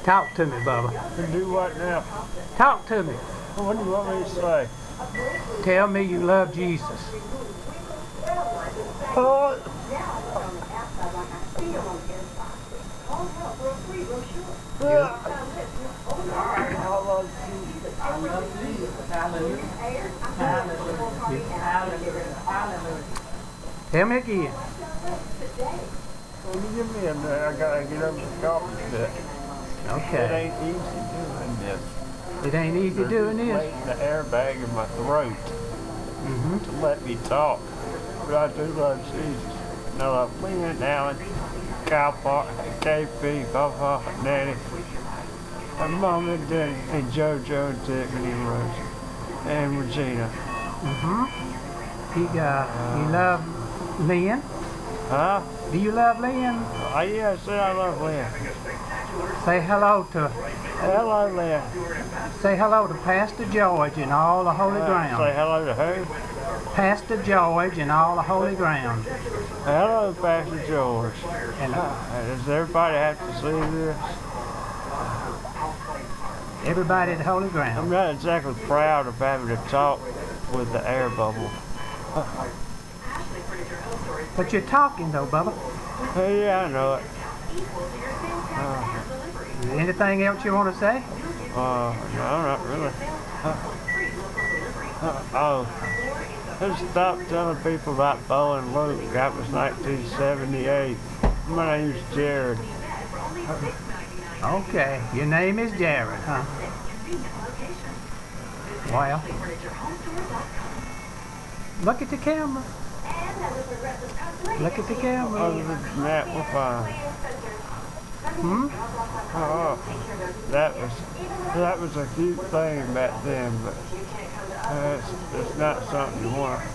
Talk to me, Bubba. And do what now? Talk to me. What do you want me to say? Tell me you love Jesus. Oh. Tell me again. Well, you give me a minute. I gotta get over the coffee bit. Okay. It ain't easy doing this. It ain't easy doing this. Waiting the airbag in my throat to let me talk. But I do love Jesus. No, I'm leaning down Cow Park, KP, Papa, Nanny, and Mom and Daddy, and JoJo and Tiffany and Rose, and Regina. You love Lynn? Huh? Do you love Lynn? Yeah, I said I love Lynn. Say hello to Hello, Lynn. Say hello to Pastor George and all the holy ground. Say hello to who? Pastor George and all the holy ground. Hello, Pastor George. And Does everybody have to see this? everybody at the holy I'm ground. not exactly proud of having to talk with the air bubble. But you're talking though, Bubba. Yeah, I know it. Anything else you want to say? No, not really. Let's stop telling people about Bo and Luke. That was 1978. My name's Jarrod. Okay, your name is Jarrod, huh? Well, look at the camera. Look at the camera. Other than that, we're fine. That was a cute thing back then, but it's not something you want to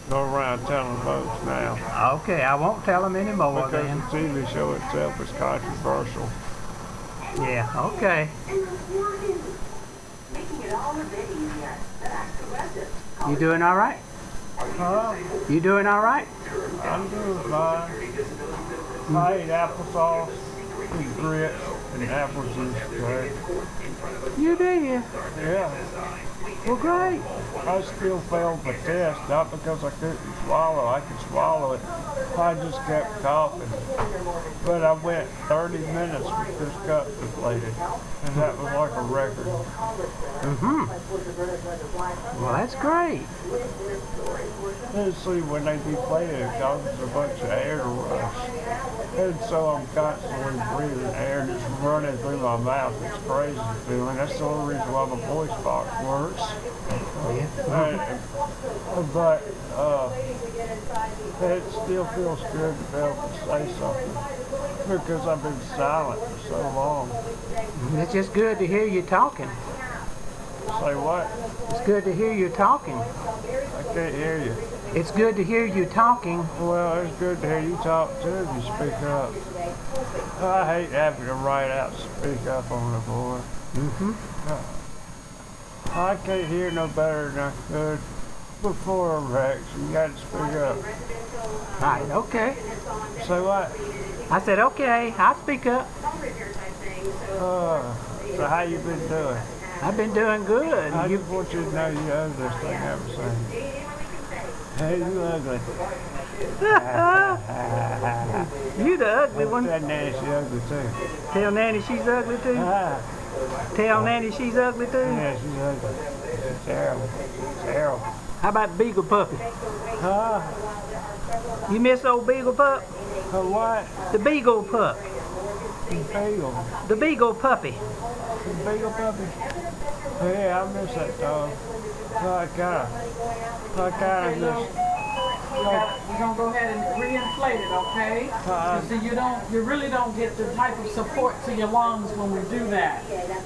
go around telling folks now. Okay, I won't tell them anymore Because then. the TV show itself is controversial. Yeah, okay. You doing all right? Huh? You doing all right? I'm doing fine. I ate applesauce and grits and apple juice today. You did? Yeah. Well, great. I still failed the test, not because I couldn't swallow. I could swallow it. I just kept coughing. But I went 30 minutes with this cup deflated. And that was like a record. Well, that's great. Let's see, when they deflated it causes a bunch of air to rush. And so I'm constantly breathing air and it's running through my mouth. It's crazy feeling. That's the only reason why my voice box works. But it still feels good to be able to say something because I've been silent for so long. It's just good to hear you talking. Say what? It's good to hear you talking. I can't hear you. It's good to hear you talking. Well, it's good to hear you talk too if you speak up. I hate having to write out and speak up on the board. I can't hear no better than I could before Rex. You got to speak up. Right, okay. Say what? I said, okay, I'll speak up. So how you been doing? I've been doing good. I just want you to know you owe this thing ever seen. Hey, you ugly. You the ugly one. Tell Nanny she's ugly too. Tell Nanny she's ugly too? Tell Nanny she's ugly too? Yeah, she's ugly. She's terrible. Terrible. How about the Beagle Puppy? Huh? You miss old Beagle Pup? What? The Beagle Pup. The Beagle. The Beagle Puppy. The Beagle Puppy. Yeah, I miss that dog. I kinda miss. We're gonna go ahead and re-inflate it, okay? So you really don't get the type of support to your lungs when we do that.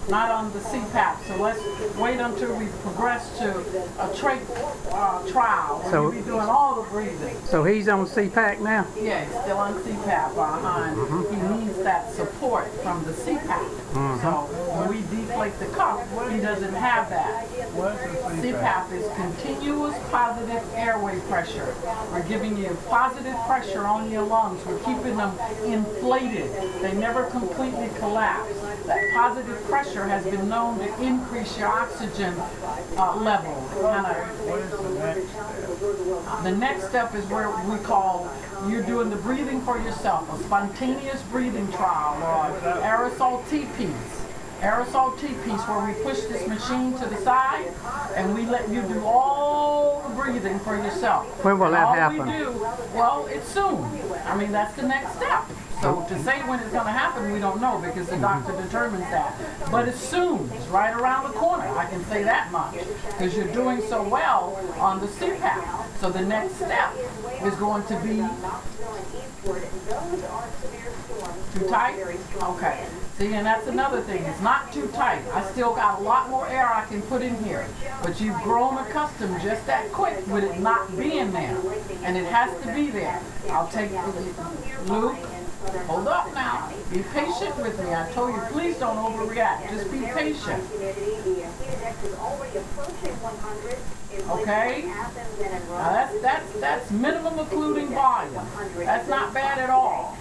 Not on the CPAP. So let's wait until we progress to a trach trial. Where we'll be doing all the breathing. So he's on CPAP now? Yeah, he's still on CPAP. He needs that support from the CPAP. So when we deflate the cuff, he doesn't have that. CPAP is continuous positive airway pressure. We're giving you positive pressure on your lungs. We're keeping them inflated. They never completely collapse. That positive pressure has been known to increase your oxygen level. The next step is where we call, you're doing the breathing for yourself, a spontaneous breathing trial or aerosol T-piece. Aerosol T-piece where we push this machine to the side and we let you do all the breathing for yourself. When will that happen? All we do, well, it's soon. I mean, that's the next step. So to say when it's going to happen, we don't know because the doctor determines that. But it's soon. It's right around the corner. I can say that much because you're doing so well on the CPAP. So the next step is going to be too tight? Okay. See, and that's another thing. It's not too tight. I still got a lot more air I can put in here. But you've grown accustomed just that quick with it not being there. And it has to be there. I'll take Luke. Hold up now. Be patient with me. I told you, please don't overreact. Just be patient. Okay? Now that's minimum occluding volume. That's not bad at all.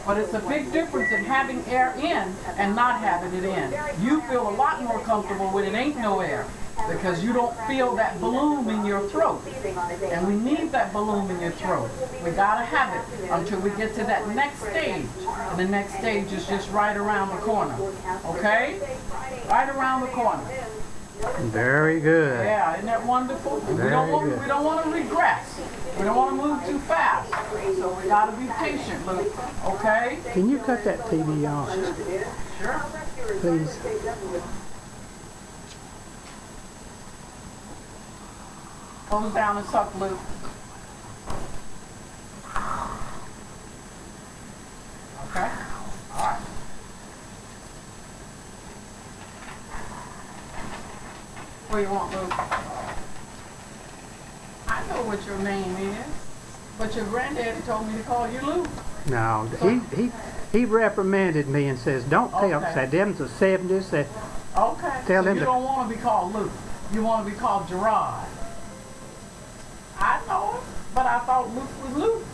But it's a big difference in having air in and not having it in. You feel a lot more comfortable when it ain't no air because you don't feel that balloon in your throat. And we need that balloon in your throat. We gotta have it until we get to that next stage. And the next stage is just right around the corner. Okay? Right around the corner. Very good. Yeah, isn't that wonderful? We don't want to regress. We don't want to move too fast. So we got to be patient, Luke. Okay? Can you cut that TV off? Sure. Please. Close down and suck, Luke. Okay? All right. What do you want, Luke? I know what your name is, but your granddaddy told me to call you Luke. No, he reprimanded me and says, don't tell, said them's the 70s, said, okay, tell so him you don't want to be called Luke. You want to be called Jarrod. I know it, but I thought Luke was Luke.